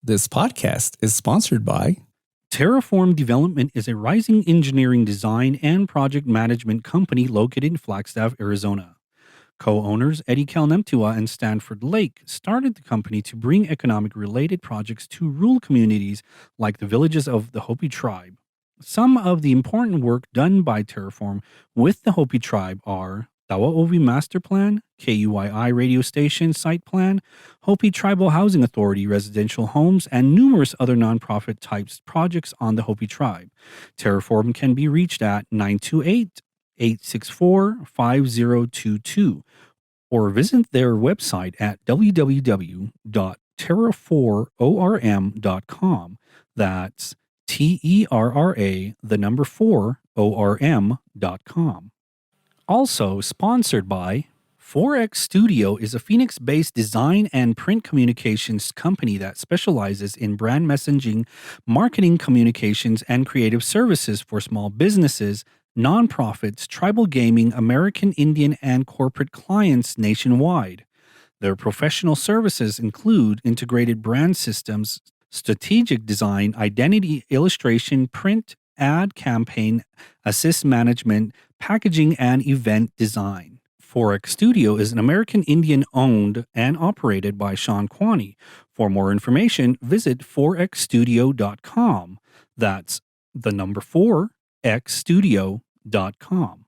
This podcast is sponsored by Terraform Development is a rising engineering design and project management company located in Flagstaff, Arizona. Co-owners Eddie Kalnemtua and Stanford Lake started the company to bring economic-related projects to rural communities like the villages of the Hopi tribe. Some of the important work done by Terraform with the Hopi tribe are Tawaovi Master Plan, KUII radio station site plan, Hopi Tribal Housing Authority residential homes, and numerous other nonprofit types projects on the Hopi tribe. Terraform can be reached at 928-864-5022 or visit their website at www.terra4orm.com. That's TERRA, the number 4, ORM.com. Also sponsored by 4X Studio is a Phoenix-based design and print communications company that specializes in brand messaging, marketing communications, and creative services for small businesses, nonprofits, tribal gaming, American Indian, and corporate clients nationwide. Their professional services include integrated brand systems, strategic design, identity illustration, print, ad campaign, assist management, packaging, and event design. 4X Studio is an American Indian owned and operated by Sean Quaney. For more information, visit 4xstudio.com. That's the number 4, xstudio.com.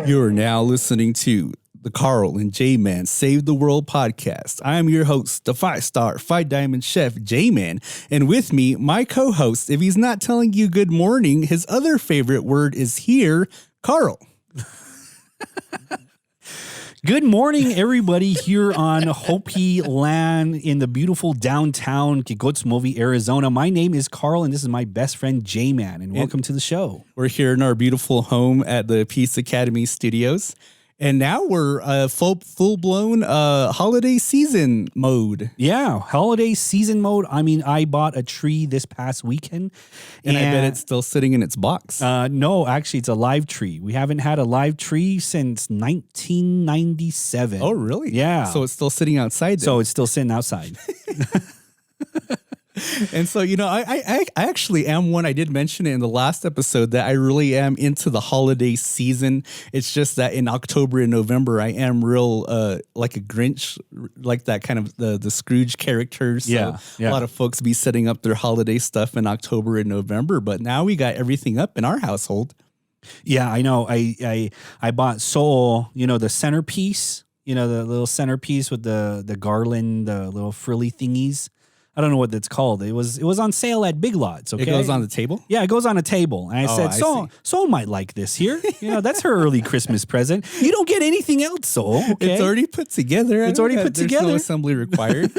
You are now listening to the Carl and J-Man Save the World podcast. I am your host, the 5-star, 5-diamond chef, J-Man. And with me, my co-host, if he's not telling you good morning, his other favorite word is here, Carl. Good morning, everybody, here on Hopi land in the beautiful downtown Kikotsmovi, Arizona. My name is Carl, and this is my best friend, J-Man, and welcome to the show. We're here in our beautiful home at the Peace Academy Studios. And now we're full-blown holiday season mode. Yeah, holiday season mode. I mean, I bought a tree this past weekend. And I bet it's still sitting in its box. No, actually, it's a live tree. We haven't had a live tree since 1997. Oh, really? Yeah. So it's still sitting outside then. So it's still sitting outside. And so, you know, I actually am one. I did mention it in the last episode that I really am into the holiday season. It's just that in October and November, I am real like a Grinch, like that kind of the Scrooge characters. So a lot of folks be setting up their holiday stuff in October and November. But now we got everything up in our household. Yeah, I know. I bought Soul, you know, the centerpiece, you know, the little centerpiece with the garland, the little frilly thingies. I don't know what that's called. It was on sale at Big Lots. Okay, it goes on the table. Yeah, it goes on a table. And I said, Soul might like this here. You know, that's her early Christmas present. You don't get anything else, Soul. Okay? It's already put together. There's no assembly required.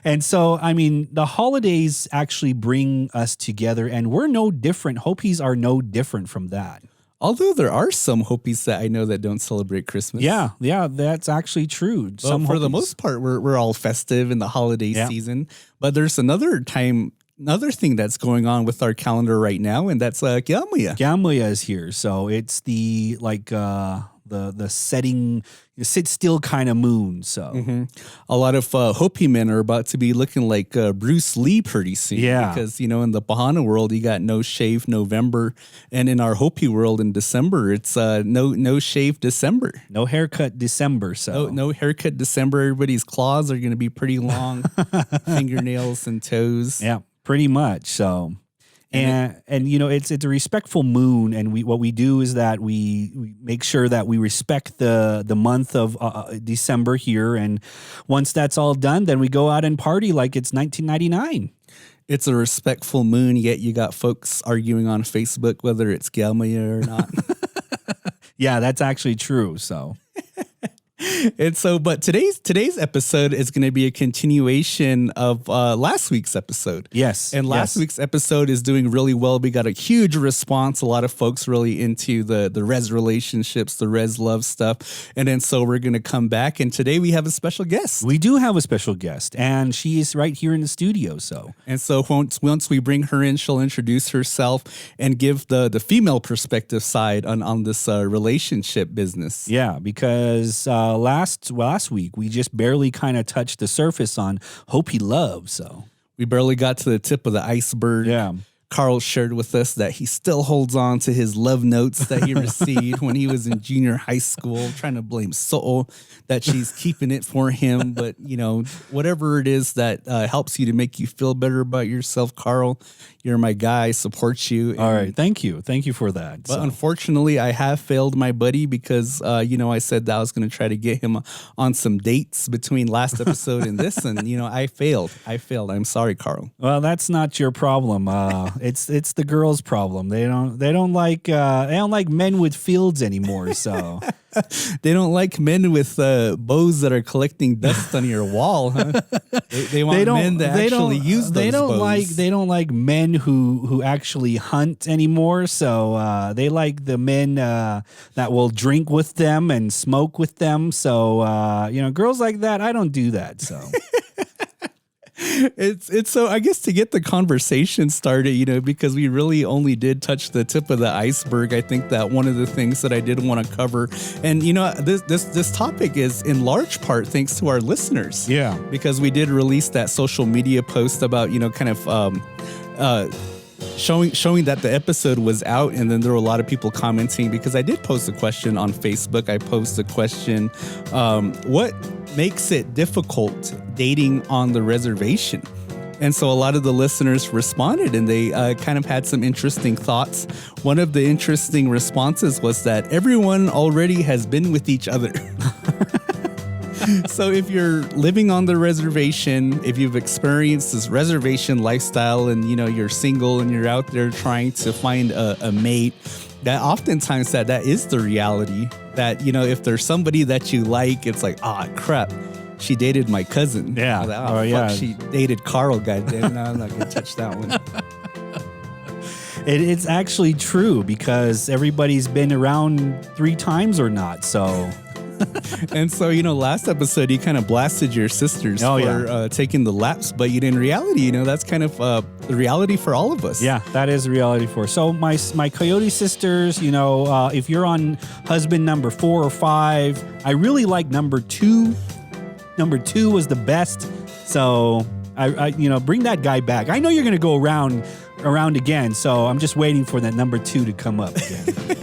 And so, I mean, the holidays actually bring us together, and we're no different. Hopis are no different from that. Although there are some Hopis that I know that don't celebrate Christmas. Yeah, that's actually true. Well, for the most part, we're all festive in the holiday season. But there's another thing that's going on with our calendar right now, and that's Gamlia. Gamlia is here, so it's the the setting, sit still kind of moon. So a lot of Hopi men are about to be looking like Bruce Lee pretty soon. Yeah, because you know in the Bahana world you got no shave November, and in our Hopi world in December it's no shave December, no haircut December. So no haircut December. Everybody's claws are going to be pretty long, fingernails and toes. Yeah, pretty much. So. And you know, it's a respectful moon, and what we do is that we make sure that we respect the month of December here, and once that's all done, then we go out and party like it's 1999. It's a respectful moon, yet you got folks arguing on Facebook whether it's Gamlia or not. Yeah, that's actually true. So And so, but today's episode is going to be a continuation of last week's episode. Yes. And last week's episode is doing really well. We got a huge response. A lot of folks really into the REZ relationships, the REZ love stuff. And then so we're going to come back. And today we have a special guest. We do have a special guest, and she is right here in the studio. And so once we bring her in, she'll introduce herself and give the female perspective side on this relationship business. Yeah, because last week we just barely kind of touched the surface on Hope He Loves. So we barely got to the tip of the iceberg. Yeah. Carl shared with us that he still holds on to his love notes that he received when he was in junior high school, trying to blame Soul that she's keeping it for him. But, whatever it is that helps you to make you feel better about yourself, Carl, you're my guy, I support you. All right. Thank you. Thank you for that. But unfortunately, I have failed my buddy because, I said that I was going to try to get him on some dates between last episode and this. And, I failed. I'm sorry, Carl. Well, that's not your problem. It's the girls' problem. They don't like men with fields anymore. So they don't like men with bows that are collecting dust on your wall. Huh? They want men that actually use those bows. They don't like men who actually hunt anymore. So they like the men that will drink with them and smoke with them. So girls like that, I don't do that. So. It's so I guess to get the conversation started, because we really only did touch the tip of the iceberg. I think that one of the things that I did want to cover, and this topic is in large part thanks to our listeners. Yeah, because we did release that social media post about showing that the episode was out, and then there were a lot of people commenting because I did post a question on Facebook. I posted a question, what makes it difficult dating on the reservation? And so a lot of the listeners responded, and they kind of had some interesting thoughts. One of the interesting responses was that everyone already has been with each other. So if you're living on the reservation, if you've experienced this reservation lifestyle and, you're single and you're out there trying to find a mate, that oftentimes that is the reality. That, if there's somebody that you like, it's like, crap, she dated my cousin. Yeah. Like, fuck, she dated Carl, goddamn. No, I'm not going to touch that one. It's actually true because everybody's been around 3 times or not, so... And so, last episode, you kind of blasted your sisters for taking the laps. But in reality, that's kind of the reality for all of us. Yeah, that is reality for us. So my Coyote sisters, if you're on husband number 4 or 5, I really like number 2. Number 2 was the best. So, I bring that guy back. I know you're going to go around again. So I'm just waiting for that number 2 to come up again.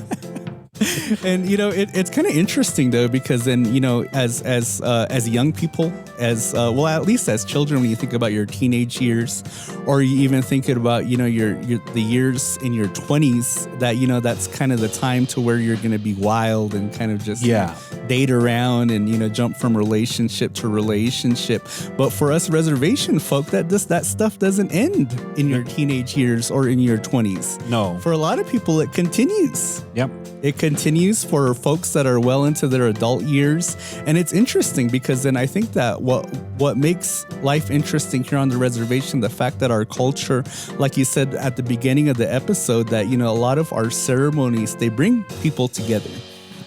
And it's kind of interesting though, because then as young people, at least as children, when you think about your teenage years, or you even thinking about the years in your 20s, that that's kind of the time to where you're going to be wild and kind of just date around and jump from relationship to relationship. But for us reservation folk, that stuff doesn't end in your teenage years or in your 20s. No, for a lot of people it continues. Yep. It continues for folks that are well into their adult years. And it's interesting because then I think that what makes life interesting here on the reservation, the fact that our culture, like you said at the beginning of the episode, that, a lot of our ceremonies, they bring people together.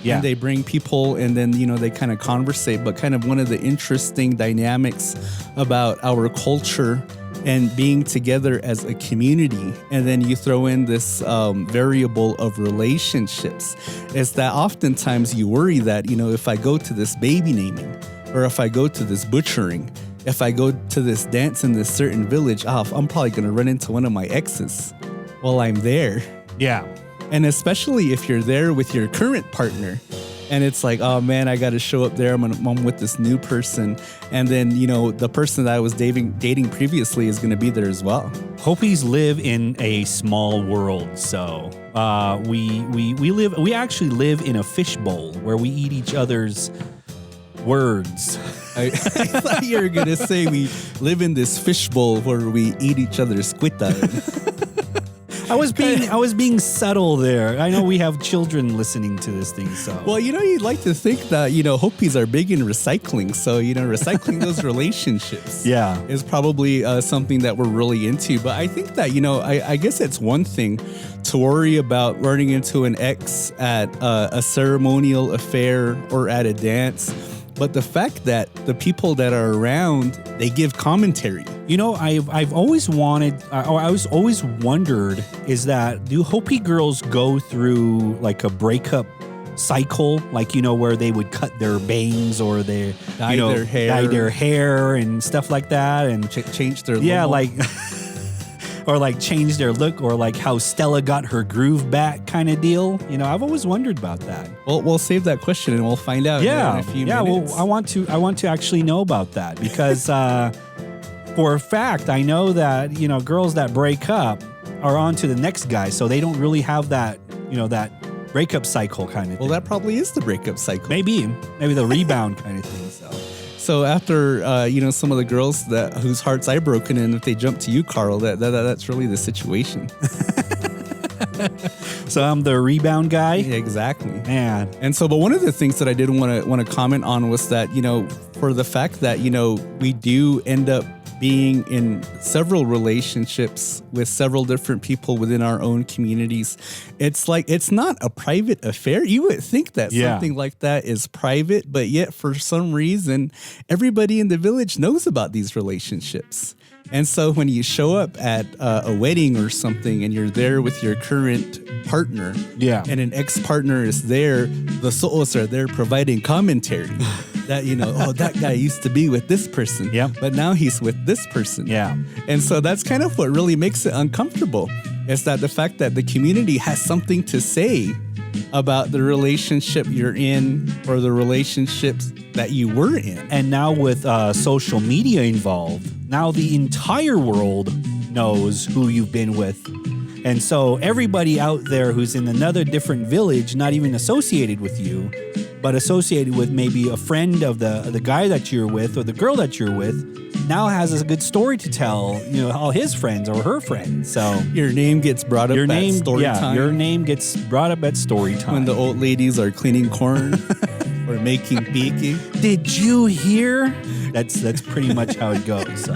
Yeah. And they bring people and then, they kind of conversate. But kind of one of the interesting dynamics about our culture and being together as a community, and then you throw in this variable of relationships, is that oftentimes you worry that, if I go to this baby naming, or if I go to this butchering, if I go to this dance in this certain village, I'm probably going to run into one of my exes while I'm there. Yeah. And especially if you're there with your current partner, and it's like, oh man, I got to show up there. I'm with this new person. And then, the person that I was dating previously is going to be there as well. Hopies live in a small world. So we actually live in a fishbowl where we eat each other's words. I thought you were going to say we live in this fishbowl where we eat each other's squita. I was being subtle there. I know we have children listening to this thing, so. Well, you'd like to think that, Hopies are big in recycling. So, recycling those relationships is probably something that we're really into. But I think that, I guess it's one thing to worry about running into an ex at a ceremonial affair or at a dance. But the fact that the people that are around, they give commentary. I've always wanted, or I was always wondered, is that do Hopi girls go through like a breakup cycle, like, where they would cut their bangs or they dye their hair and stuff like that, and change their look. Like or like change their look, or like how Stella got her groove back kind of deal. I've always wondered about that. Well, we'll save that question and we'll find out in a few minutes. Well, I want to actually know about that because for a fact, I know that, girls that break up are on to the next guy, so they don't really have that, that breakup cycle kind of thing. Well, that probably is the breakup cycle. Maybe the rebound kind of thing. So after, some of the girls whose hearts I've broken in, if they jump to you, Carl, that's really the situation. So I'm the rebound guy? Yeah, exactly. Man. And so, but one of the things that I did want to comment on was that, for the fact that, we do end up being in several relationships with several different people within our own communities. It's like, it's not a private affair. You would think that something like that is private, but yet for some reason, everybody in the village knows about these relationships. And so when you show up at a wedding or something and you're there with your current partner and an ex-partner is there, the so'os are there providing commentary that, that guy used to be with this person, but now he's with this person. Yeah. And so that's kind of what really makes it uncomfortable, is that the fact that the community has something to say about the relationship you're in or the relationships that you were in. And now with social media involved, now the entire world knows who you've been with. And so everybody out there who's in another different village, not even associated with you, but associated with maybe a friend of the guy that you're with or the girl that you're with, now has a good story to tell, all his friends or her friends. So your name gets brought up at story time. Your name gets brought up at story time. When the old ladies are cleaning corn or making piki. Did you hear? That's pretty much how it goes. So.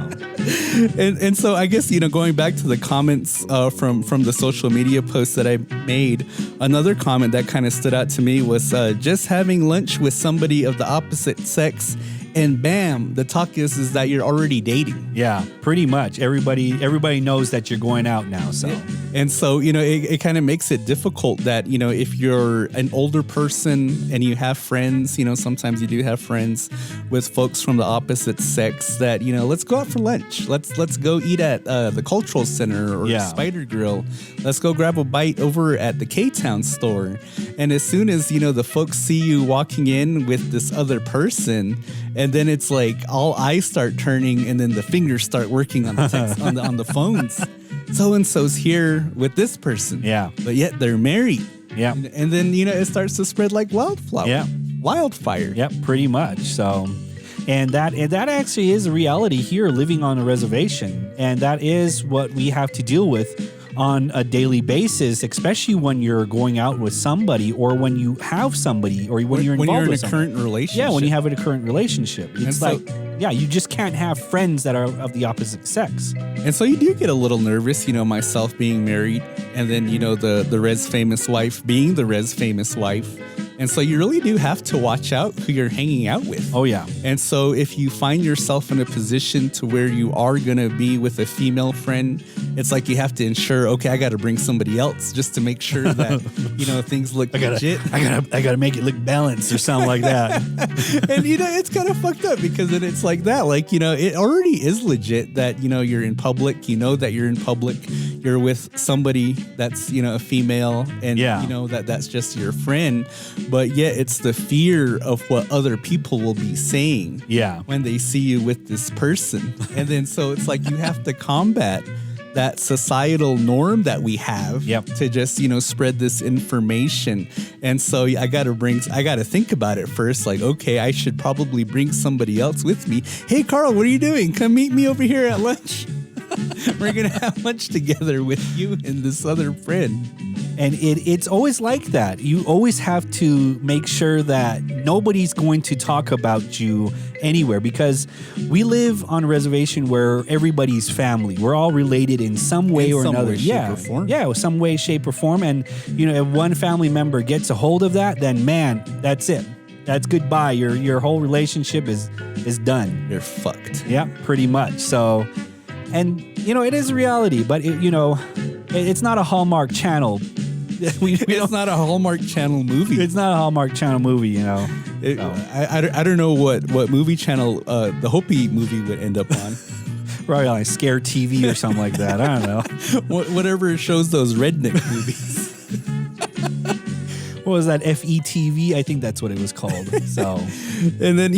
And so I guess, going back to the comments from the social media posts that I made, another comment that kind of stood out to me was just having lunch with somebody of the opposite sex, and bam, the talk is that you're already dating. Yeah, pretty much. Everybody knows that you're going out now. So. And so, it kind of makes it difficult that, if you're an older person and you have friends, sometimes you do have friends with folks from the opposite sex that, let's go out for lunch. Let's go eat at the Cultural Center or Spider Grill. Let's go grab a bite over at the K-Town store. And as soon as, the folks see you walking in with this other person, and then it's like all eyes start turning and then the fingers start working on the text, on the phones. So-and-so's here with this person. Yeah. But yet they're married. Yeah. And then, it starts to spread like wildfire. Yeah. Wildfire. Yep, pretty much. So, and that actually is a reality here living on a reservation. And that is what we have to deal with on a daily basis, especially when you're going out with somebody or when you have somebody or when you're involved with a current relationship. Yeah, when you have a current relationship. It's you just can't have friends that are of the opposite sex. And so you do get a little nervous, myself being married and then, the REZ famous wife being the REZ famous wife. And so you really do have to watch out who you're hanging out with. Oh, yeah. And so if you find yourself in a position to where you are going to be with a female friend, it's like you have to ensure, okay, I got to bring somebody else just to make sure that, things look legit. I gotta make it look balanced or something like that. And, it's kind of fucked up because then it's like that. Like, it already is legit that, you're in public, that you're in public, you're with somebody that's, a female and, that's just your friend. But yet it's the fear of what other people will be saying when they see you with this person. And then so it's like you have to combat that societal norm that we have to just, spread this information. And so I got to think about it first. Like, okay, I should probably bring somebody else with me. Hey, Carl, what are you doing? Come meet me over here at lunch. We're going to have lunch together with you and this other friend. And it's always like that. You always have to make sure that nobody's going to talk about you anywhere, because we live on a reservation where everybody's family. We're all related in some way or another. Shape or form. Yeah, some way, shape, or form. And, if one family member gets a hold of that, then, man, that's it. That's goodbye. Your whole relationship is done. You're fucked. Yeah, pretty much. So, and, it is reality, but, it's not a Hallmark Channel. It's not a Hallmark Channel movie. It's not a Hallmark Channel movie, I don't know what movie channel the Hopi movie would end up on. Probably on Scare TV or something like that. I don't know. Whatever shows those redneck movies. What was that? FETV? I think that's what it was called. So, and then,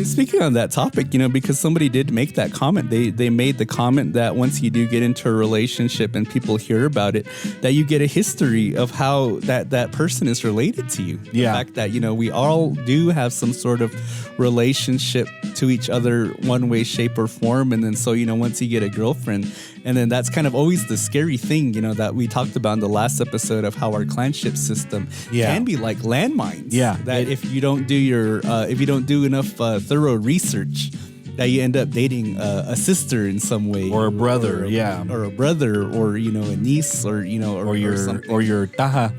speaking on that topic, because somebody did make that comment, they made the comment that once you do get into a relationship and people hear about it, that you get a history of how that person is related to you. Yeah. The fact that, we all do have some sort of relationship to each other one way, shape, or form. And then, so, once you get a girlfriend, and then that's kind of always the scary thing, that we talked about in the last episode of how our clanship system can be like landmines. Yeah. That if you don't do if you don't do enough thorough research, that you end up dating a sister in some way, or a brother, or a brother, or a niece, or or your taha.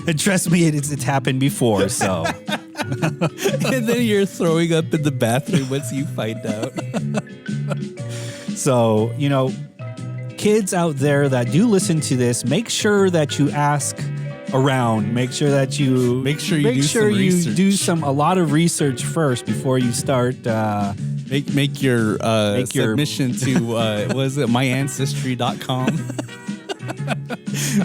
And trust me, it's happened before. So, and then you're throwing up in the bathroom once you find out. So, kids out there that do listen to this, make sure that you ask around. Make sure that you do a lot of research first before you start. Make your submission to myancestry.com.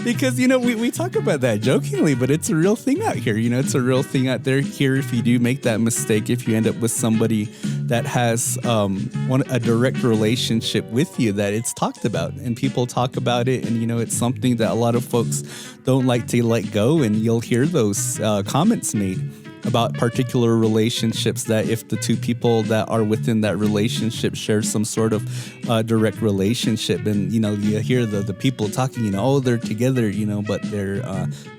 Because, we talk about that jokingly, but it's a real thing out here. It's a real thing out there here. If you do make that mistake, if you end up with somebody that has a direct relationship with you, that it's talked about and people talk about it. And, it's something that a lot of folks don't like to let go. And you'll hear those comments made about particular relationships, that if the two people that are within that relationship share some sort of direct relationship, and you hear the people talking, they're together, but they're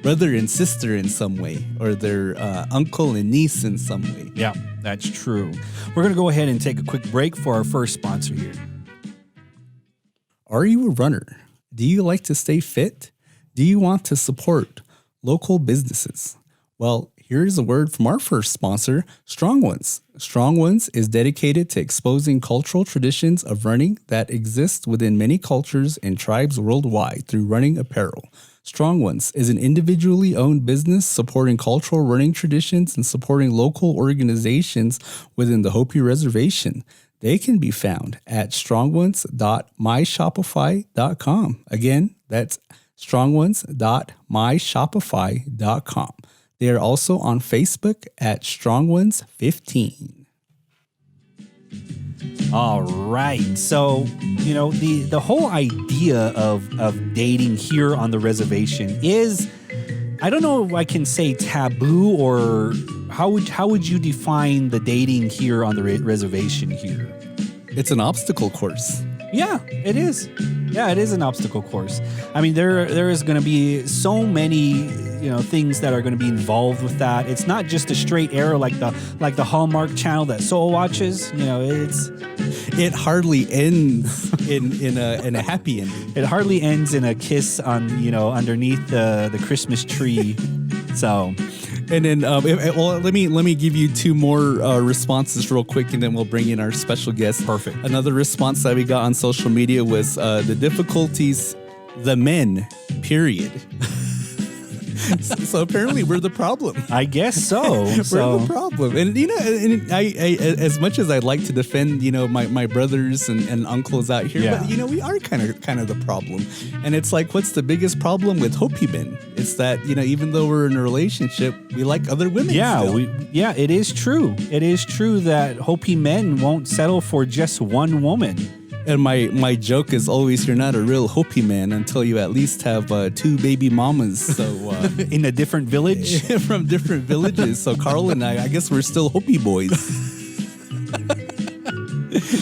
brother and sister in some way, or they're uncle and niece in some way. Yeah, that's true. We're going to go ahead and take a quick break for our first sponsor here. Are you a runner? Do you like to stay fit? Do you want to support local businesses? Well, here's a word from our first sponsor, Strong Ones. Strong Ones is dedicated to exposing cultural traditions of running that exist within many cultures and tribes worldwide through running apparel. Strong Ones is an individually owned business supporting cultural running traditions and supporting local organizations within the Hopi Reservation. They can be found at strongones.myshopify.com. Again, that's strongones.myshopify.com. They are also on Facebook at StrongOnes15. All right. So, the whole idea of dating here on the reservation is, I don't know if I can say taboo, or how would you define the dating here on the reservation here? It's an obstacle course. Yeah, it is. Yeah, it is an obstacle course. I mean, there is going to be so many, things that are going to be involved with that. It's not just a straight arrow like the Hallmark Channel that Soul watches. It hardly ends in a happy ending. It hardly ends in a kiss on underneath the Christmas tree. So. And then, let me give you two more responses real quick, and then we'll bring in our special guest. Perfect. Another response that we got on social media was the difficulties, the men, period. So apparently we're the problem. I guess so. We're the problem. And, I as much as I'd like to defend, my brothers and uncles out here, but, we are kind of the problem. And it's like, what's the biggest problem with Hopi men? It's that, even though we're in a relationship, we like other women. Yeah, it is true. It is true that Hopi men won't settle for just one woman. And my joke is always, you're not a real Hopi man until you at least have two baby mamas. So in a different village? From different villages. So Carl and I guess we're still Hopi boys.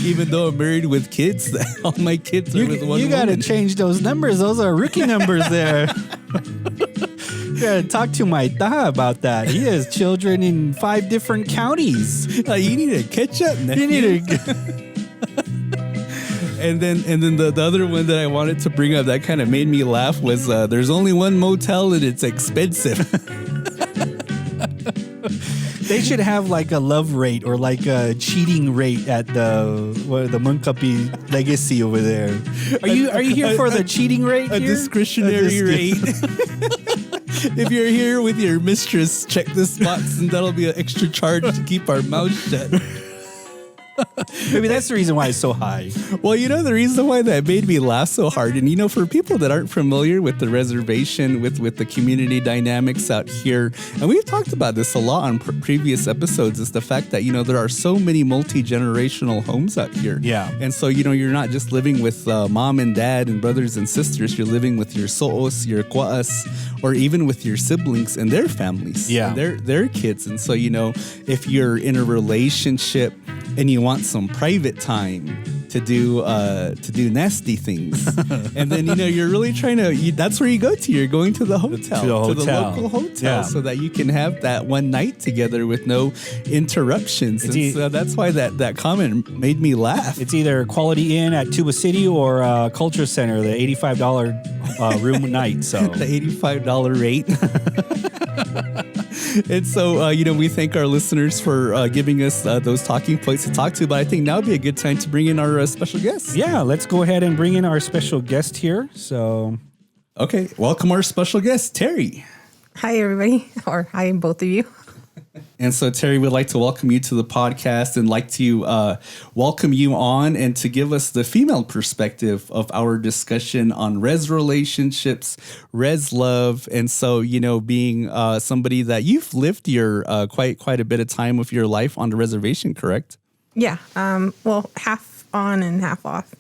Even though I'm married with kids, all my kids are with one You got to woman. change those numbers. Those are rookie numbers there. You got to talk to my taha about that. He has children in 5 different counties. You need to catch up, nephew. You need to... And then the other one that I wanted to bring up that kind of made me laugh was there's only one motel and it's expensive. They should have like a love rate or like a cheating rate at the Munkapi Legacy over there. Are you here for the cheating rate? A discretionary rate. If you're here with your mistress, check this box and that'll be an extra charge to keep our mouths shut. Maybe that's the reason why it's so high. Well, the reason why that made me laugh so hard, and for people that aren't familiar with the reservation, with the community dynamics out here, and we've talked about this a lot on previous episodes, is the fact that, there are so many multi-generational homes out here. Yeah. And so, you're not just living with mom and dad and brothers and sisters, you're living with your so'os, your kwa'as, or even with your siblings and their families. Yeah. And their kids. And so, if you're in a relationship and you want some private time to do nasty things, and then you're really trying to. That's where you go to. You're going to the hotel, to the local hotel, so that you can have that one night together with no interruptions. And so that's why that comment made me laugh. It's either Quality Inn at Tuba City or Culture Center, the $85 room night. So the $85 rate. And so, we thank our listeners for giving us those talking points to talk to. But I think now would be a good time to bring in our special guest. Yeah, let's go ahead and bring in our special guest here. So, okay, welcome our special guest, Terri. Hi, everybody, or hi, both of you. And so, Terri, we'd like to welcome you to the podcast and like to welcome you on and to give us the female perspective of our discussion on REZ relationships, REZ love. And so, being somebody that you've lived your quite a bit of time of your life on the reservation, correct? Yeah, well, half on and half off.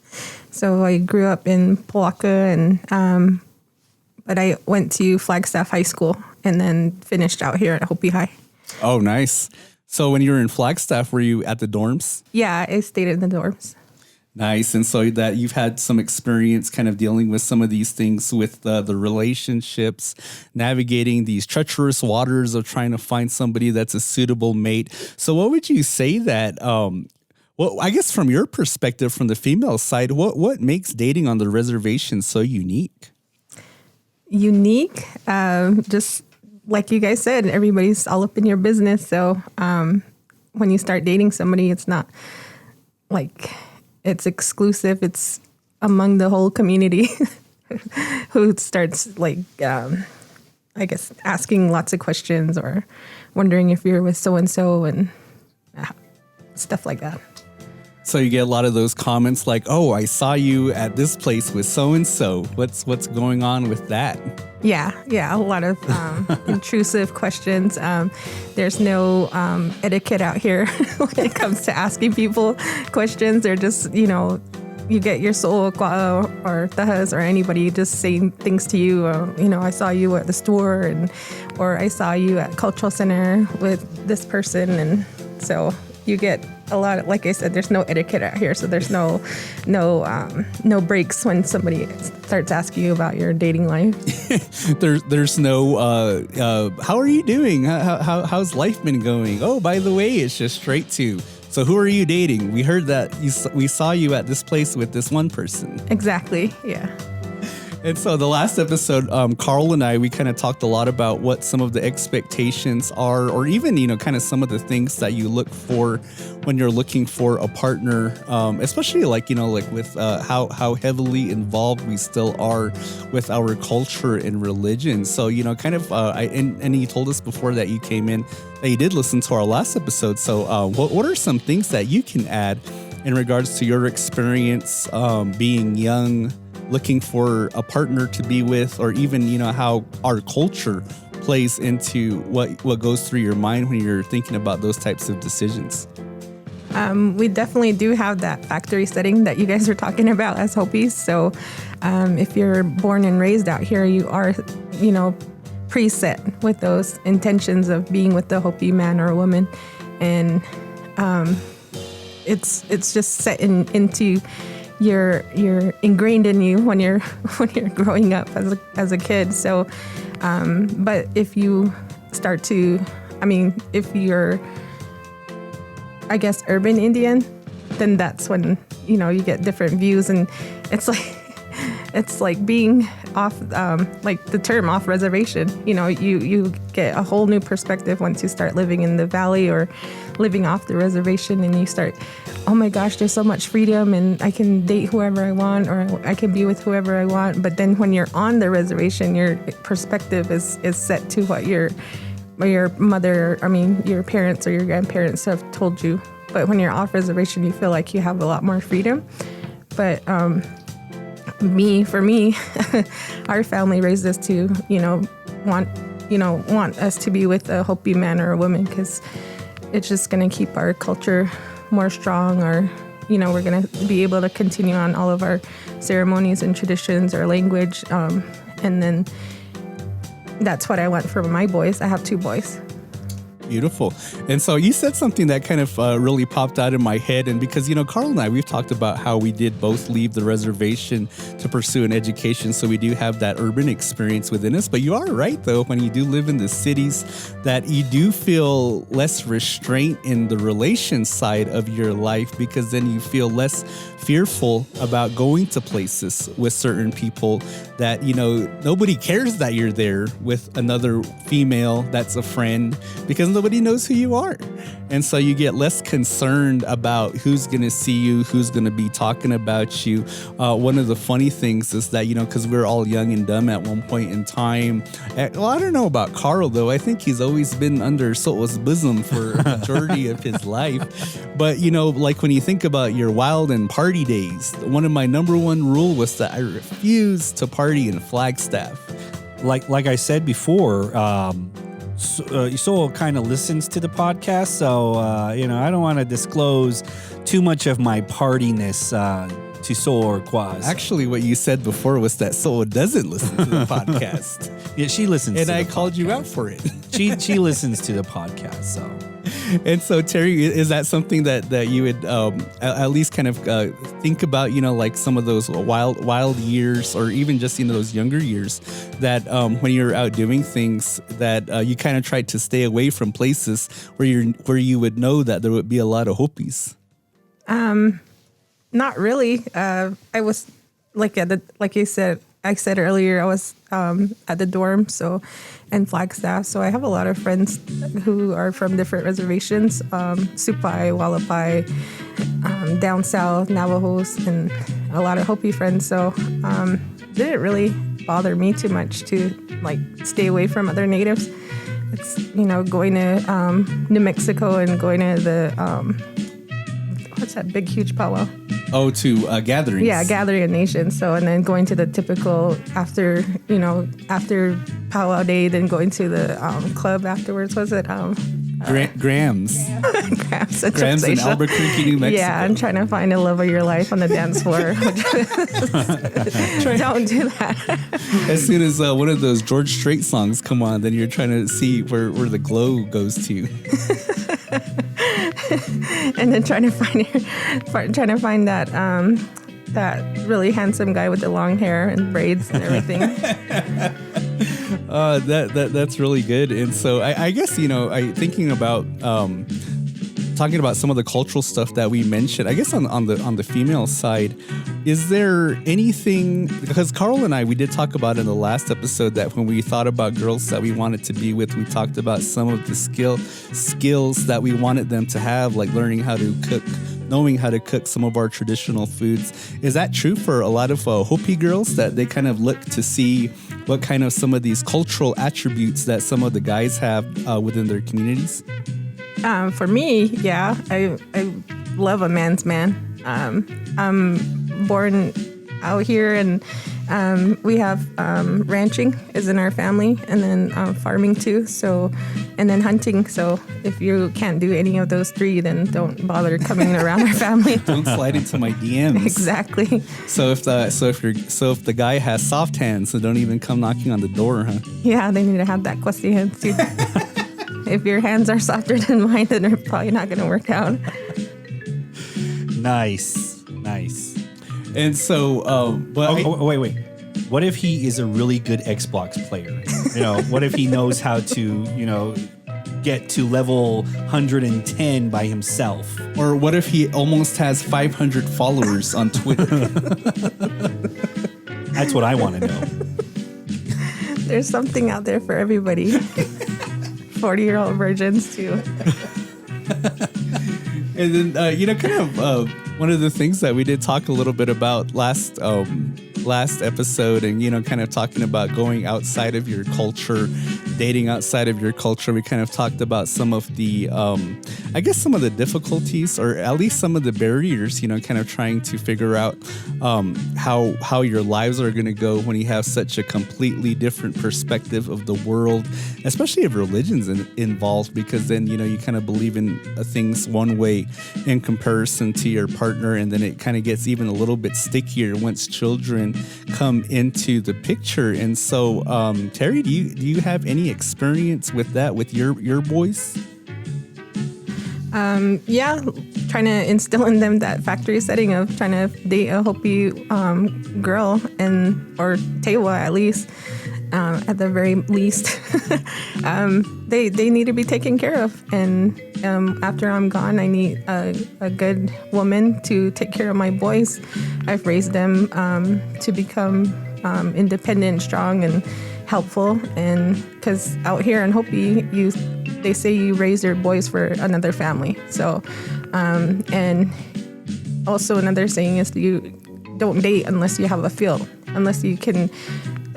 So I grew up in Palaka, and but I went to Flagstaff High School and then finished out here at Hopi High. Oh, nice. So when you were in Flagstaff, were you at the dorms? Yeah, I stayed in the dorms. Nice. And so that you've had some experience kind of dealing with some of these things with the relationships, navigating these treacherous waters of trying to find somebody that's a suitable mate. So what would you say that, well, I guess from your perspective, from the female side, what makes dating on the reservation so unique? Unique, just like you guys said, everybody's all up in your business. So when you start dating somebody, it's not like it's exclusive. It's among the whole community who starts like, I guess, asking lots of questions or wondering if you're with so-and-so and stuff like that. So you get a lot of those comments like, oh, I saw you at this place with so-and-so. What's going on with that? Yeah, a lot of intrusive questions. There's no etiquette out here when it comes to asking people questions. They're just, you get your soul or tahas or anybody just saying things to you. I saw you at the store, or I saw you at cultural center with this person, and so you get a lot of, like I said, there's no etiquette out here, so there's no breaks when somebody starts asking you about your dating life. There's no how are you doing? How's life been going? Oh, by the way, it's just straight to, so who are you dating? We heard that we saw you at this place with this one person. Exactly. Yeah. And so the last episode, Carl and I, we kind of talked a lot about what some of the expectations are, or even, kind of some of the things that you look for when you're looking for a partner, especially like with how heavily involved we still are with our culture and religion. So, kind of, and you told us before that you came in that you did listen to our last episode. So what are some things that you can add in regards to your experience being young, looking for a partner to be with, or even, how our culture plays into what goes through your mind when you're thinking about those types of decisions? We definitely do have that factory setting that you guys are talking about as Hopis. So if you're born and raised out here, you are, preset with those intentions of being with the Hopi man or woman. And it's just set into you're ingrained in you when you're growing up as a kid. So, but if you start to, if you're, I guess, urban Indian, then that's when, you get different views, and it's like being off, like the term off reservation. You get a whole new perspective once you start living in the valley or living off the reservation, and you start, oh my gosh, there's so much freedom, and I can date whoever I want, or I can be with whoever I want. But then when you're on the reservation, your perspective is set to what your mother, your parents or your grandparents have told you. But when you're off reservation, you feel like you have a lot more freedom. But for me, our family raised us to, want us to be with a Hopi man or a woman, because it's just going to keep our culture more strong, or, we're going to be able to continue on all of our ceremonies and traditions, our language. And then that's what I want for my boys. I have 2 boys. Beautiful. And so you said something that kind of really popped out in my head. And because, Carl and I, we've talked about how we did both leave the reservation to pursue an education. So we do have that urban experience within us. But you are right, though, when you do live in the cities, that you do feel less restraint in the relation side of your life, because then you feel less fearful about going to places with certain people that, nobody cares that you're there with another female that's a friend, because nobody knows who you are. And so you get less concerned about who's going to see you, who's going to be talking about you. One of the funny things is that, because we're all young and dumb at one point in time. Well, I don't know about Carl, though. I think he's always been under So'o's bosom for a majority of his life. But, like when you think about your wild and party days, one of my number one rule was that I refused to party in Flagstaff. Like I said before, So kind of listens to the podcast, so I don't want to disclose too much of my partiness to So or Quaz. Actually, what you said before was that So doesn't listen to the podcast. Yeah, she listens. And to I the called podcast. You out for it. She listens to the podcast, so. And so, Terri, is that something that you would at least kind of think about, like some of those wild years, or even just, those younger years that when you're out doing things that you kind of tried to stay away from places where you would know that there would be a lot of Hopis? Not really. I was like I said earlier, I was at the dorm, and Flagstaff. So I have a lot of friends who are from different reservations, Supai, Wallapai, down south, Navajos, and a lot of Hopi friends. So it didn't really bother me too much to stay away from other natives. It's, going to New Mexico and going to the, what's that big, huge powwow? Oh, to gatherings. Yeah, gathering of nations. So, and then going to the typical after powwow day, then going to the club afterwards. Was it Grams? Yeah. Grams in Albuquerque, New Mexico. Yeah, I'm trying to find the love of your life on the dance floor. Don't do that. As soon as one of those George Strait songs come on, then you're trying to see where the glow goes to. And then trying to find that really handsome guy with the long hair and braids and everything. That's really good. And so I guess thinking about talking about some of the cultural stuff that we mentioned, I guess on the female side, is there anything, because Carl and I, we did talk about in the last episode that when we thought about girls that we wanted to be with, we talked about some of the skills that we wanted them to have, like learning how to cook, knowing how to cook some of our traditional foods. Is that true for a lot of Hopi girls, that they kind of look to see what kind of some of these cultural attributes that some of the guys have within their communities? For me, yeah, I love a man's man. I'm born out here, and we have ranching is in our family, and then farming too. So, and then hunting. So, if you can't do any of those 3, then don't bother coming around our family. Don't slide into my DMs. Exactly. So if the guy has soft hands, so don't even come knocking on the door, huh? Yeah, they need to have that crusty hands too. If your hands are softer than mine, then they're probably not going to work out. Nice. And so, Wait. What if he is a really good Xbox player? What if he knows how to, get to level 110 by himself? or what if he almost has 500 followers on Twitter? That's what I want to know. There's something out there for everybody. 40-year-old virgins too. And then, kind of one of the things that we did talk a little bit about last episode, and, kind of talking about going outside of your culture, dating outside of your culture. We kind of talked about some of the, some of the difficulties, or at least some of the barriers, kind of trying to figure out how your lives are going to go when you have such a completely different perspective of the world, especially if religion's involved, because then, you kind of believe in things one way in comparison to your partner, and then it kind of gets even a little bit stickier once children come into the picture. And so, Terri, do you have any experience with that with your boys? Yeah, trying to instill in them that factory setting of trying to date a Hopi girl, or Tewa at least, at the very least. They need to be taken care of, and after I'm gone, I need a good woman to take care of my boys. I've raised them to become independent, strong, and helpful. And because out here in Hopi, they say you raise your boys for another family. So, and also another saying is you don't date unless you have a field. Unless you can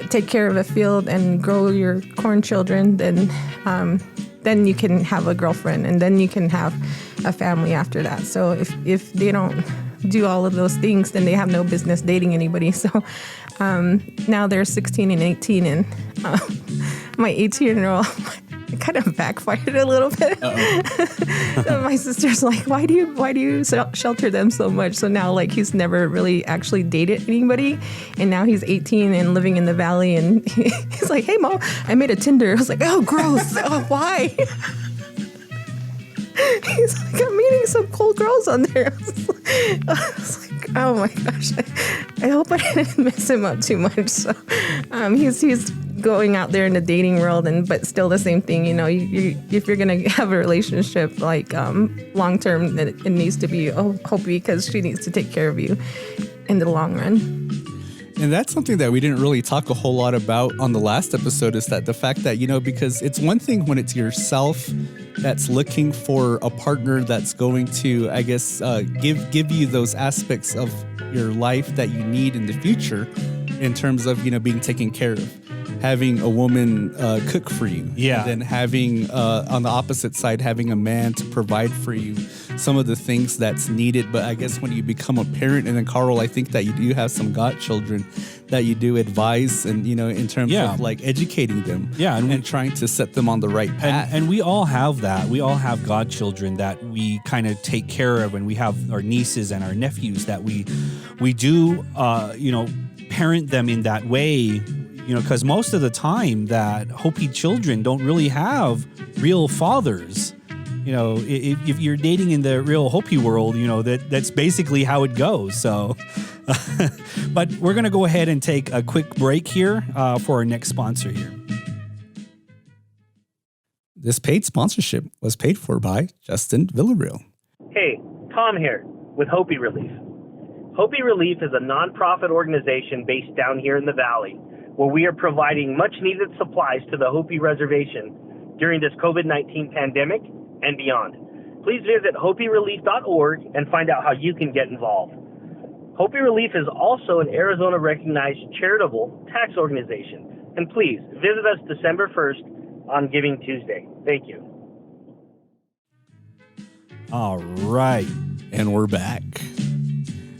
take care of a field and grow your corn children, then you can have a girlfriend, and then you can have a family after that. So if they don't do all of those things, then they have no business dating anybody. So now they're 16 and 18, and my 18-year-old kind of backfired a little bit. My sister's like, why do you shelter them so much? So now, like, he's never really actually dated anybody, and now he's 18 and living in the valley, and he's like, hey Mom, I made a Tinder. I was like, oh gross. Oh, why? He's like, I'm meeting some cool girls on there. I was like, oh my gosh, I hope I didn't mess him up too much. So he's going out there in the dating world, but still the same thing. If you're gonna have a relationship like long term, then it needs to be Hopi, because she needs to take care of you in the long run. And that's something that we didn't really talk a whole lot about on the last episode, is that the fact that, because it's one thing when it's yourself that's looking for a partner that's going to, I guess, give you those aspects of your life that you need in the future in terms of, being taken care of. Having a woman cook for you. Yeah. And then having, on the opposite side, having a man to provide for you some of the things that's needed. But I guess when you become a parent, and then Carl, I think that you do have some godchildren that you do advise, and, in terms of like educating them. Yeah. And trying to set them on the right path. And we all have that. We all have godchildren that we kind of take care of, and we have our nieces and our nephews that we do, parent them in that way. Because most of the time that Hopi children don't really have real fathers. If you're dating in the real Hopi world, that's basically how it goes. So, but we're going to go ahead and take a quick break here for our next sponsor here. This paid sponsorship was paid for by Justin Villarreal. Hey, Tom here with Hopi Relief. Hopi Relief is a nonprofit organization based down here in the Valley, where we are providing much-needed supplies to the Hopi Reservation during this COVID-19 pandemic and beyond. Please visit hopirelief.org and find out how you can get involved. Hopi Relief is also an Arizona-recognized charitable tax organization. And please, visit us December 1st on Giving Tuesday. Thank you. All right. And we're back.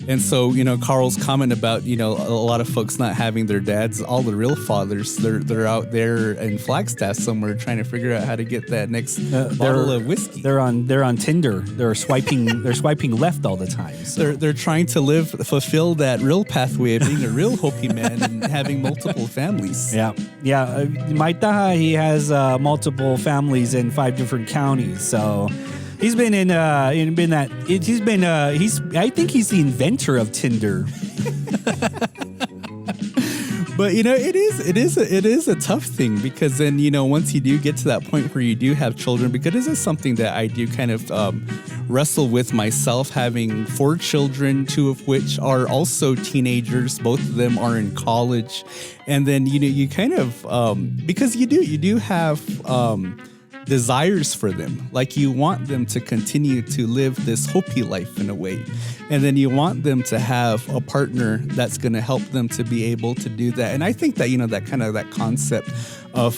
And so, Carl's comment about, a lot of folks not having their dads, all the real fathers, they're out there in Flagstaff somewhere trying to figure out how to get that next bottle of whiskey. They're on Tinder. They're swiping left all the time. So. They're trying to fulfill that real pathway of being a real Hopi man and having multiple families. Yeah. My taha, he has multiple families in 5 different counties. So He's been I think he's the inventor of Tinder. But it is a tough thing, because then once you do get to that point where you do have children, because this is something that I do kind of wrestle with myself, having 4 children, 2 of which are also teenagers. Both of them are in college, and then you kind of because you do have desires for them. Like, you want them to continue to live this Hopi life in a way. And then you want them to have a partner that's going to help them to be able to do that. And I think that, that concept of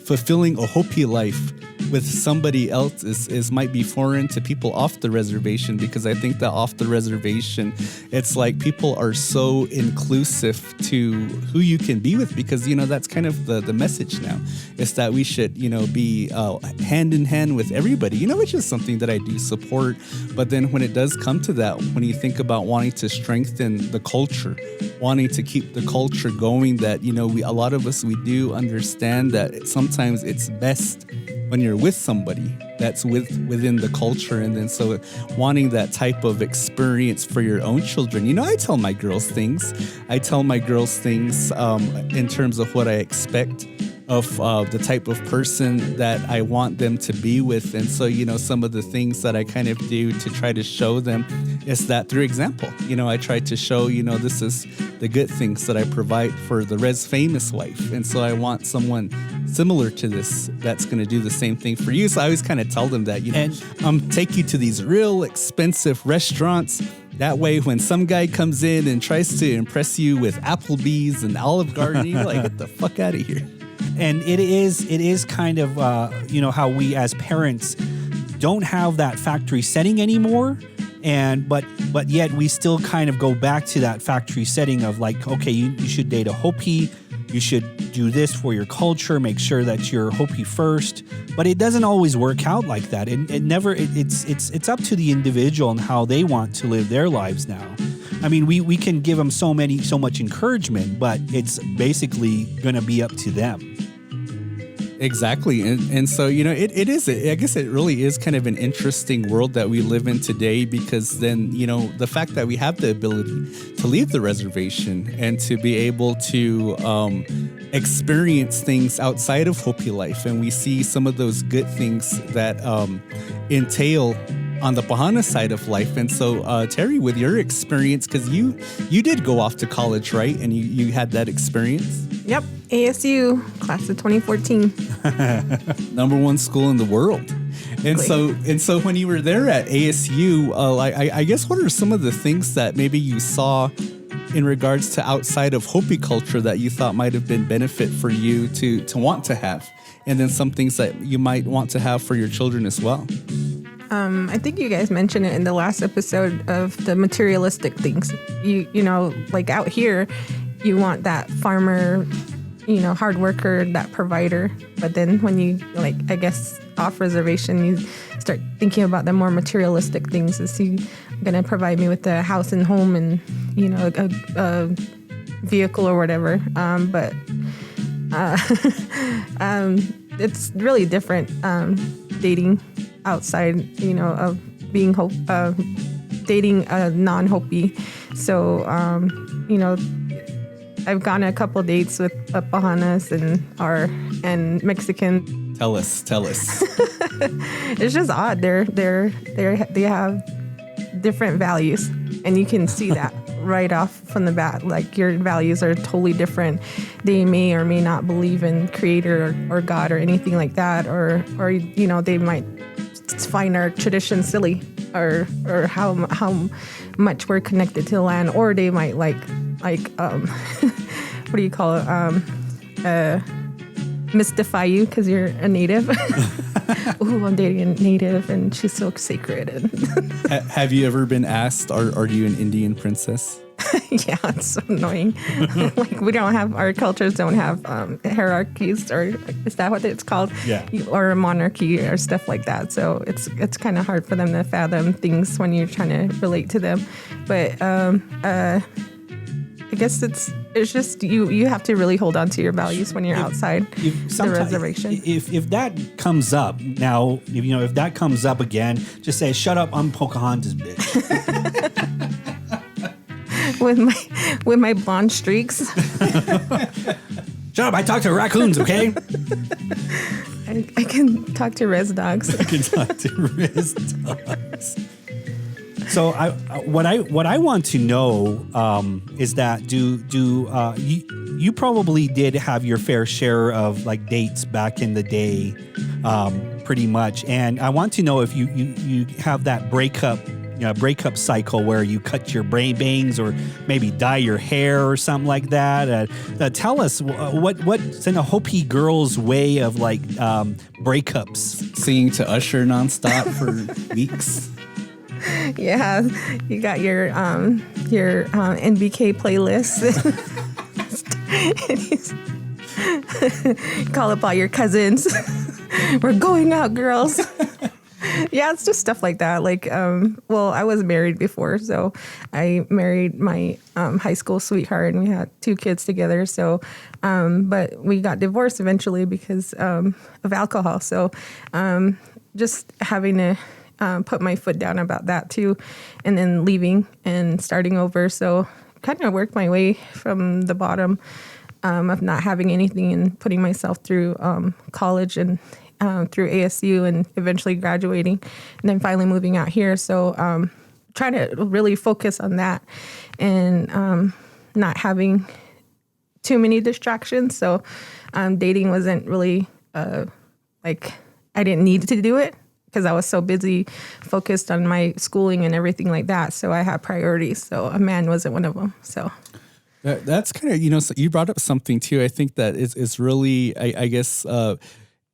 fulfilling a Hopi life with somebody else is might be foreign to people off the reservation, because I think that off the reservation, it's like people are so inclusive to who you can be with, because that's kind of the message now. It's that we should be hand in hand with everybody, which is something that I do support. But then when it does come to that, when you think about wanting to strengthen the culture, wanting to keep the culture going, that a lot of us, we do understand that sometimes it's best when you're with somebody that's within the culture. And then so wanting that type of experience for your own children. I tell my girls things. in terms of what I expect of the type of person that I want them to be with. And so, some of the things that I kind of do to try to show them is that through example. I try to show, this is the good things that I provide for the REZ famous wife. And so I want someone similar to this that's going to do the same thing for you. So I always kind of tell them that, take you to these real expensive restaurants. That way, when some guy comes in and tries to impress you with Applebee's and Olive Garden, you're like, get the fuck out of here. And it is kind of, how we as parents don't have that factory setting anymore. But yet we still kind of go back to that factory setting of like, okay, you should date a Hopi. You should do this for your culture. Make sure that you're Hopi first. But it doesn't always work out like that. It's up to the individual and how they want to live their lives now. I mean, we can give them so much encouragement, but it's basically going to be up to them. Exactly. And so, it is, I guess it really is kind of an interesting world that we live in today, because then, the fact that we have the ability to leave the reservation and to be able to experience things outside of Hopi life. And we see some of those good things that entail on the Pahana side of life. And so, Terri, with your experience, because you did go off to college, right? And you had that experience? Yep. ASU, class of 2014. Number 1 school in the world. And so when you were there at ASU, I guess what are some of the things that maybe you saw in regards to outside of Hopi culture that you thought might have been benefit for you to want to have? And then some things that you might want to have for your children as well? I think you guys mentioned it in the last episode of the materialistic things. You know, like out here, you want that farmer, hard worker, that provider. But then when you, I guess, off reservation, you start thinking about the more materialistic things. Is he going to provide me with a house and home and, a vehicle or whatever? But it's really different dating outside, of being dating a non-Hopi. So, I've gone a couple dates with Pahanas and Mexican. Tell us. It's just odd. They have different values, and you can see that right off from the bat. Like, your values are totally different. They may or may not believe in Creator or God or anything like that, or they might find our tradition silly, or how much we're connected to the land, or they might like what do you call it? Mystify you because you're a native. Ooh, I'm dating a native and she's so sacred. Have you ever been asked, are you an Indian princess? Yeah, it's so annoying. Our cultures don't have hierarchies, or is that what it's called? Yeah. Or a monarchy or stuff like that. So it's kind of hard for them to fathom things when you're trying to relate to them. But I guess it's just you have to really hold on to your values when you're outside the reservation. If that comes up now, if that comes up again, just say, "Shut up, I'm Pocahontas, bitch." with my blonde streaks. Shut up, I talk to raccoons, okay? I can talk to res dogs. I can talk to res dogs. So what I want to know is that you probably did have your fair share of like dates back in the day, pretty much, and I want to know if you have that breakup cycle where you cut your bangs or maybe dye your hair or something like that. Tell us what's in a Hopi girl's way of like breakups. Singing to Usher nonstop for weeks. Yeah, you got your NBK playlist. Call up all your cousins. We're going out, girls. Yeah, it's just stuff like that. Like, well, I was married before, so I married my high school sweetheart, and we had 2 kids together. So, but we got divorced eventually because of alcohol. So, just having to put my foot down about that too, and then leaving and starting over. So, kind of worked my way from the bottom of not having anything and putting myself through college and through ASU and eventually graduating and then finally moving out here. So trying to really focus on that and not having too many distractions. So dating wasn't really like I didn't need to do it because I was so busy focused on my schooling and everything like that. So I had priorities. So a man wasn't one of them. So that's kind of, so you brought up something too. I think that it's really, I guess,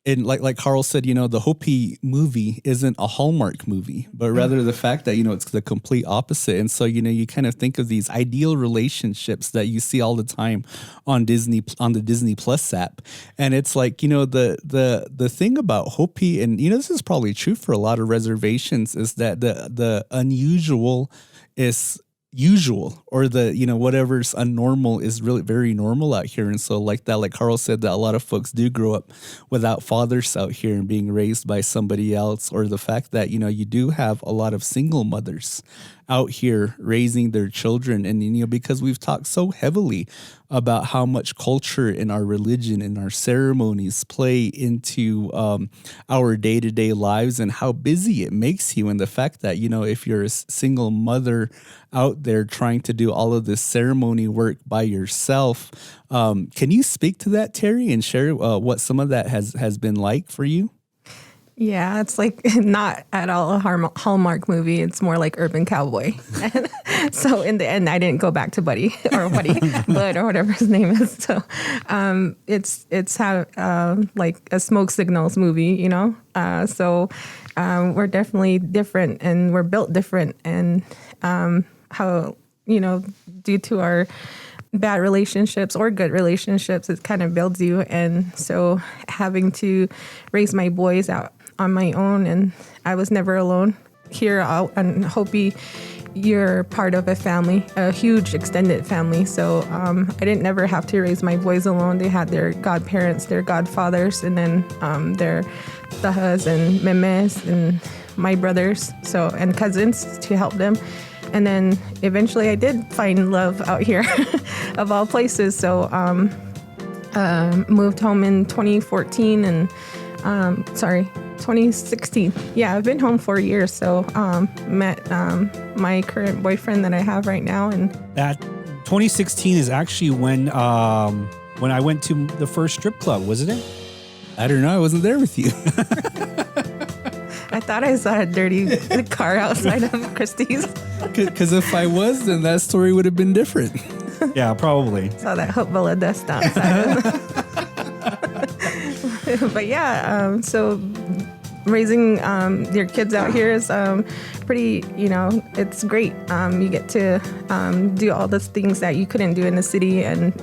and like Carl said, the Hopi movie isn't a Hallmark movie, but rather the fact that, it's the complete opposite. And so, you kind of think of these ideal relationships that you see all the time on the Disney Plus app. And it's like, the thing about Hopi, and, this is probably true for a lot of reservations, is that the unusual is usual, or the whatever's unnormal is really very normal out here. And so like Carl said, that a lot of folks do grow up without fathers out here and being raised by somebody else, or the fact that you do have a lot of single mothers out here raising their children. And because we've talked so heavily about how much culture in our religion and our ceremonies play into our day-to-day lives and how busy it makes you, and the fact that if you're a single mother out there trying to do all of this ceremony work by yourself, can you speak to that, Terri, and share what some of that has been like for you? Yeah, it's like not at all a Hallmark movie. It's more like Urban Cowboy. So in the end, I didn't go back to Buddy Bud or whatever his name is. So it's how like a Smoke Signals movie, So we're definitely different and we're built different, and how due to our bad relationships or good relationships, it kind of builds you. And so having to raise my boys out on my own, and I was never alone. Here on Hopi, you're part of a family, a huge extended family. So I didn't never have to raise my boys alone. They had their godparents, their godfathers, and then their tahas and memes and my brothers, and cousins to help them. And then eventually I did find love out here of all places. So moved home in 2014 and 2016. Yeah, I've been home 4 years. So met my current boyfriend that I have right now. And that 2016 is actually when I went to the first strip club, wasn't it? I don't know. I wasn't there with you. I thought I saw a dirty car outside of Christie's. Because if I was, then that story would have been different. Yeah, probably. Saw that Hopevilla dust outside. But yeah, so raising your kids out here is pretty, it's great. You get to do all those things that you couldn't do in the city. And,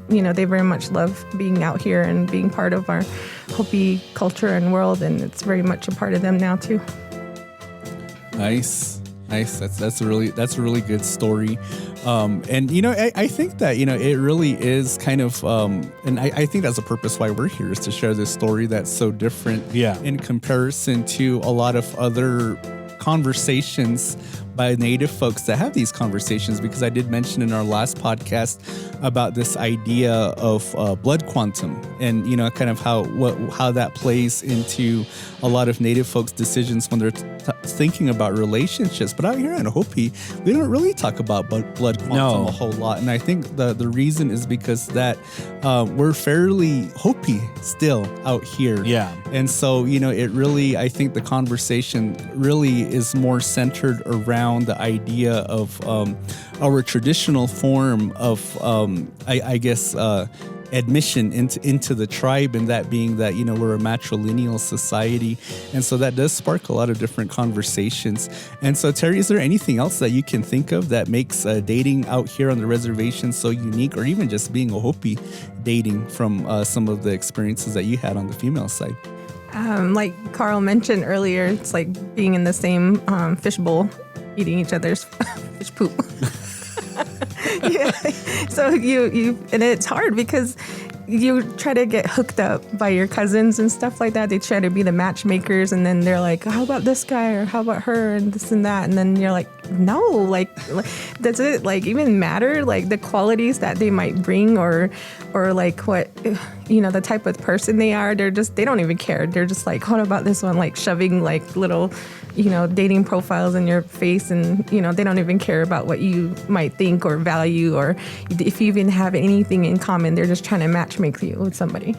they very much love being out here and being part of our Hopi culture and world. And it's very much a part of them now, too. Nice. Nice. That's a really good story. And I think that it really is kind of and I think that's the purpose why we're here, is to share this story that's so different in comparison to a lot of other conversations by Native folks that have these conversations, because I did mention in our last podcast about this idea of blood quantum, and kind of how that plays into a lot of Native folks' decisions when they're thinking about relationships. But out here in Hopi, we don't really talk about blood quantum a whole lot, and I think the reason is because that we're fairly Hopi still out here. Yeah, and so it really, I think the conversation really is more centered around the idea of our traditional form of I guess admission into the tribe, and that being that we're a matrilineal society, and so that does spark a lot of different conversations. And so, Terri, is there anything else that you can think of that makes dating out here on the reservation so unique, or even just being a Hopi dating from some of the experiences that you had on the female side? Like Carl mentioned earlier, it's like being in the same fishbowl, eating each other's fish poop. Yeah. So you and it's hard because you try to get hooked up by your cousins and stuff like that. They try to be the matchmakers, and then they're like, how about this guy, or how about her, and this and that. And then you're like, no, like does it like even matter, like the qualities that they might bring, or like what the type of person they are? They don't even care. They're just like, what about this one, like shoving like little dating profiles in your face, and they don't even care about what you might think or value, or if you even have anything in common. They're just trying to matchmake you with somebody.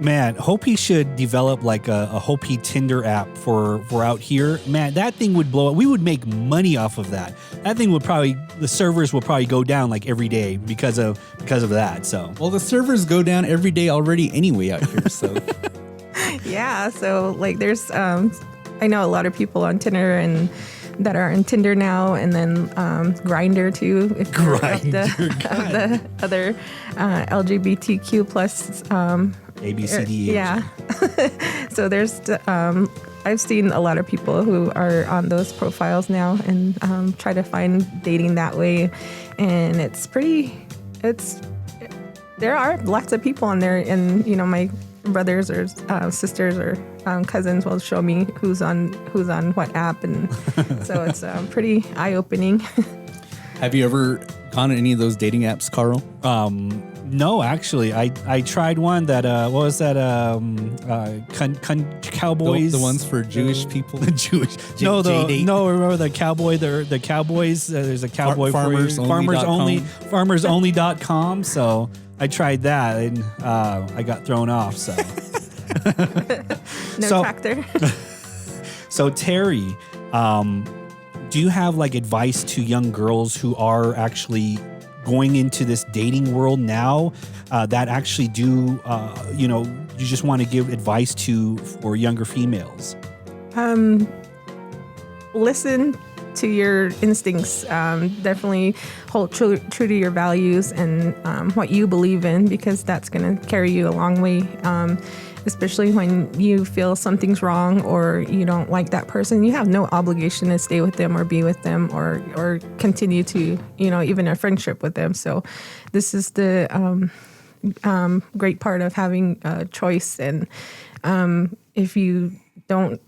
Man, Hopi should develop like a Hopi Tinder app for out here. Man, that thing would blow up. We would make money off of that. That thing would the servers will probably go down like every day because of that. So, well, the servers go down every day already anyway out here. So, yeah. So like, there's I know a lot of people on Tinder and that are on Tinder now, and then Grindr too. If you're of the other LGBTQ plus ABCD. Yeah. So there's I've seen a lot of people who are on those profiles now and try to find dating that way, and there are lots of people on there, and my brothers or sisters or cousins will show me who's on what app, and so it's pretty eye-opening. Have you ever gone on any of those dating apps, Carl? No, actually, I tried one that what was that? Cowboys. The ones for Jewish people. The Jewish. Remember the cowboy? The Cowboys. There's a cowboy farmersonly.com. So I tried that, and I got thrown off. So tractor. So Terri, do you have like advice to young girls who are actually going into this dating world now that actually do, you just want to give advice for younger females? Listen to your instincts. Definitely hold true to your values and what you believe in, because that's going to carry you a long way. Especially when you feel something's wrong or you don't like that person, you have no obligation to stay with them or be with them or continue to, even a friendship with them. So this is the great part of having a choice. And if you don't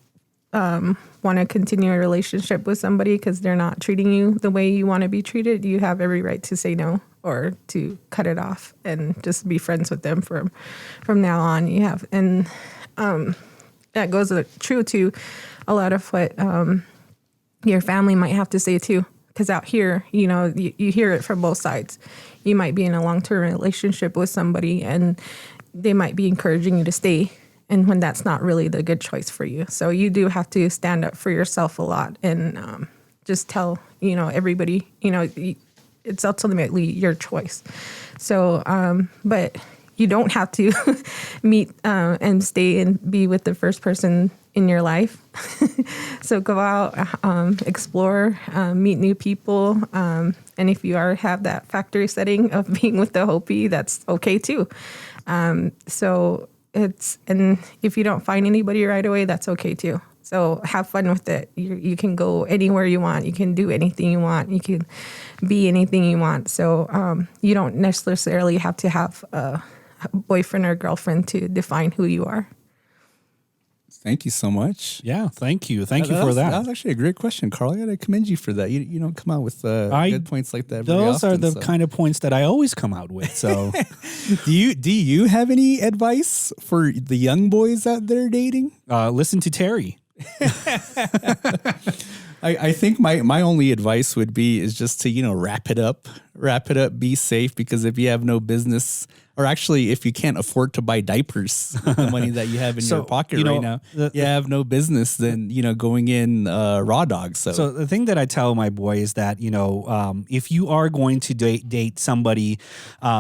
want to continue a relationship with somebody because they're not treating you the way you want to be treated, you have every right to say no or to cut it off and just be friends with them from now on. You have, and that goes true to a lot of what your family might have to say too. Because out here, you hear it from both sides. You might be in a long-term relationship with somebody and they might be encouraging you to stay, and when that's not really the good choice for you. So you do have to stand up for yourself a lot and just tell, everybody, it's ultimately your choice. So, but you don't have to meet and stay and be with the first person in your life. So go out, explore, meet new people. And if you have that factory setting of being with the Hopi, that's okay too. And if you don't find anybody right away, that's okay too. So have fun with it. You can go anywhere you want. You can do anything you want. You can be anything you want. So you don't necessarily have to have a boyfriend or girlfriend to define who you are. Thank you so much. Yeah, thank you. Thank you for that. That was actually a great question, Carl. I got to commend you for that. You don't come out with good points like that very Those often, are the kind of points that I always come out with. So, Do you have any advice for the young boys out there dating? listen to Terry. I think my only advice would be is just to, wrap it up, be safe, because if you have no business, or actually if you can't afford to buy diapers, the money that you have in your pocket right now, you have no business then, going in raw dog. So the thing that I tell my boy is that, if you are going to date somebody,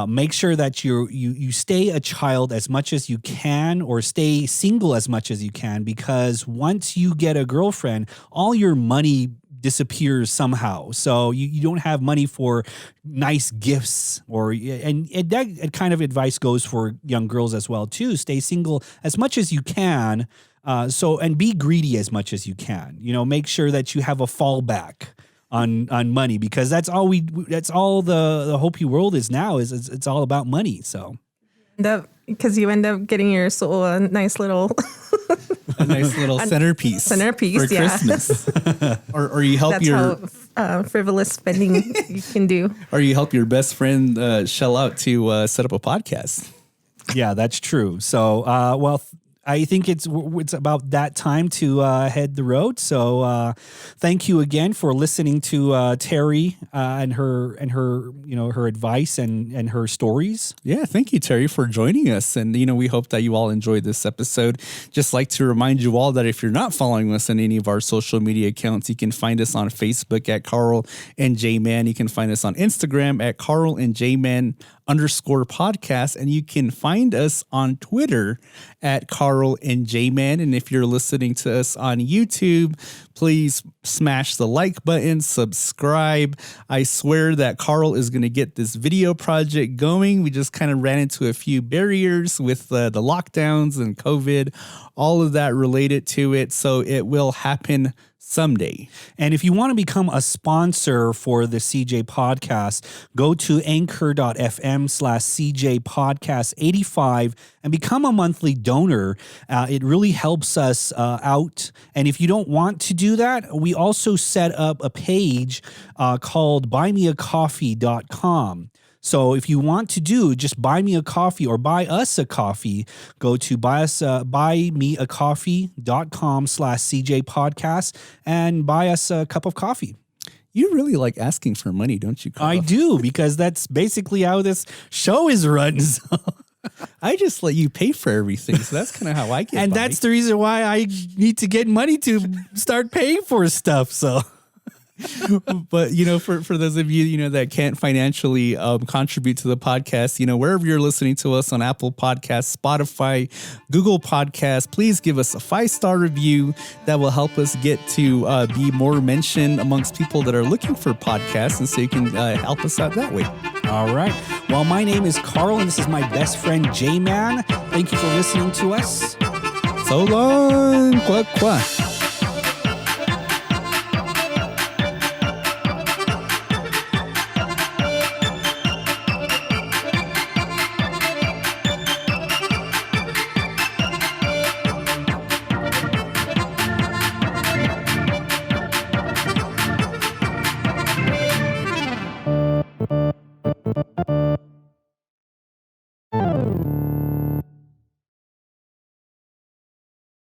make sure that you stay a child as much as you can, or stay single as much as you can, because once you get a girlfriend, all your money disappears somehow. So you don't have money for nice gifts, and that kind of advice goes for young girls as well too. Stay single as much as you can. And be greedy as much as you can. Make sure that you have a fallback on money, because that's all the Hopi world is now. It's all about money. So Because you end up getting your soul a nice little centerpiece for Christmas. or you help That's how frivolous spending you can do. Or you help your best friend shell out to set up a podcast. Yeah, that's true. So, I think it's about that time to head the road. So thank you again for listening to Terri and her her advice and her stories. Yeah, thank you, Terri, for joining us. And we hope that you all enjoyed this episode. Just like to remind you all that if you're not following us on any of our social media accounts, you can find us on Facebook at Carl and J-Man. You can find us on Instagram at Carl and J-Man _podcast, and you can find us on Twitter at Carl and J-Man. And if you're listening to us on YouTube, please smash the like button, subscribe. I swear that Carl is going to get this video project going. We just kind of ran into a few barriers with the lockdowns and COVID, all of that related to it. So it will happen someday. And if you want to become a sponsor for the CJ podcast, go to anchor.fm/CJ podcast 85 and become a monthly donor. It really helps us out. And if you don't want to do that, we also set up a page called buymeacoffee.com. So if you want to just buy me a coffee or buy us a coffee, go to buymeacoffee.com/CJ podcast and buy us a cup of coffee. You really like asking for money, don't you, Carl? I do, because that's basically how this show is run. So. I just let you pay for everything. So that's kind of how I get And by. that's the reason why I need to get money to start paying for stuff. So. But, for those of you, that can't financially contribute to the podcast, wherever you're listening to us on Apple Podcasts, Spotify, Google Podcasts, please give us a 5-star review. That will help us get to be more mentioned amongst people that are looking for podcasts. And so you can help us out that way. All right. Well, my name is Carl, and this is my best friend, J-Man. Thank you for listening to us. So long. Qua, qua.